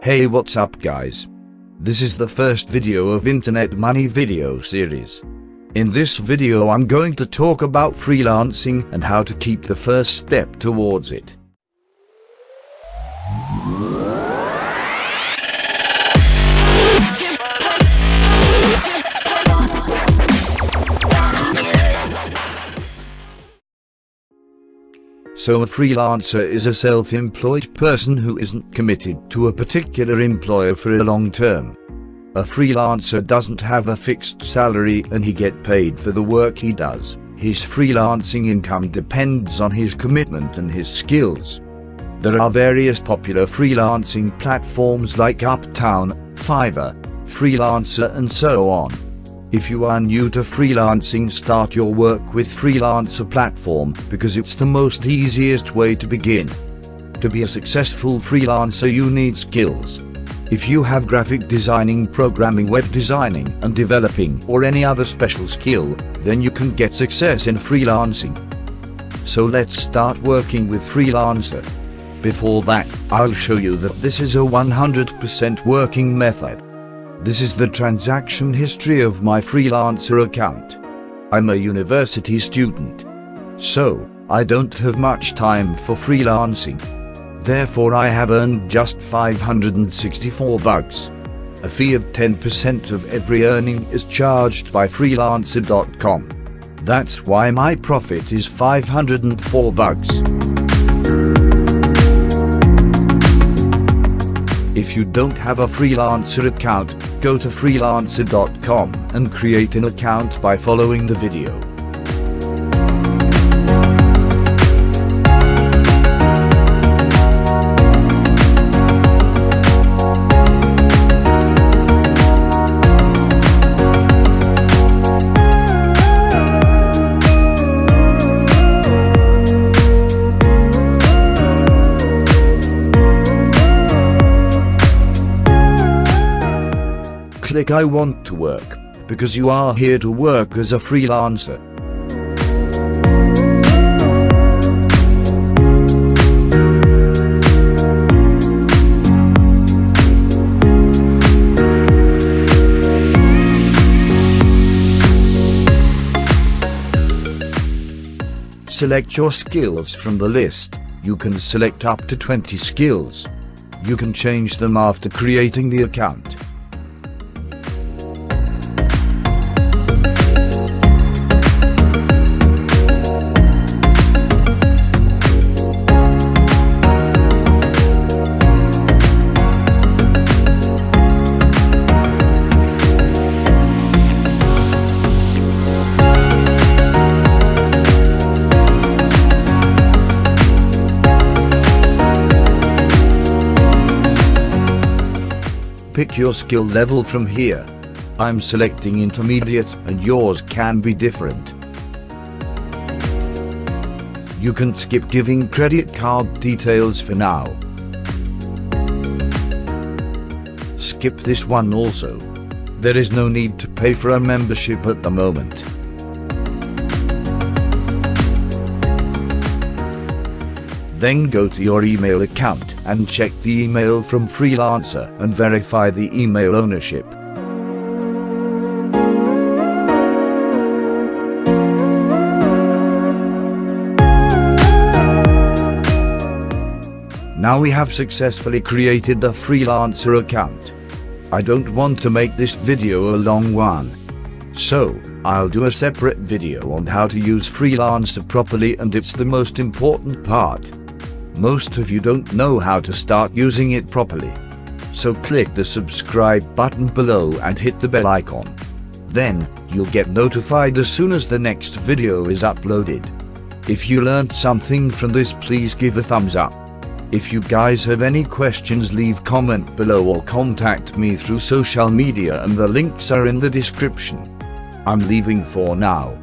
Hey, what's up guys? This is the first video of Internet Money video series. In this video I'm going to talk about freelancing and how to keep the first step towards it. So a freelancer is a self-employed person who isn't committed to a particular employer for a long term. A freelancer doesn't have a fixed salary and he gets paid for the work he does. His freelancing income depends on his commitment and his skills. There are various popular freelancing platforms like Uptown, Fiverr, Freelancer and so on. If you are new to freelancing, start your work with Freelancer platform because it's the most easiest way to begin. To be a successful freelancer you need skills. If you have graphic designing, programming, web designing and developing or any other special skill, then you can get success in freelancing. So let's start working with Freelancer. Before that, I'll show you that this is a 100% working method. This is the transaction history of my freelancer account. I'm a university student, so I don't have much time for freelancing. Therefore I have earned just $564. A fee of 10% of every earning is charged by freelancer.com. That's why my profit is $504. If you don't have a freelancer account, go to freelancer.com and create an account by following the video. Click I want to work, because you are here to work as a freelancer. Select your skills from the list. You can select up to 20 skills. You can change them after creating the account. Pick your skill level from here. I'm selecting intermediate and yours can be different. You can skip giving credit card details for now. Skip this one also. There is no need to pay for a membership at the moment. Then go to your email account and check the email from Freelancer and verify the email ownership. Now we have successfully created a Freelancer account. I don't want to make this video a long one, so I'll do a separate video on how to use Freelancer properly, and it's the most important part. Most of you don't know how to start using it properly. So click the subscribe button below and hit the bell icon. Then, you'll get notified as soon as the next video is uploaded. If you learned something from this, please give a thumbs up. If you guys have any questions, leave comment below or contact me through social media and the links are in the description. I'm leaving for now.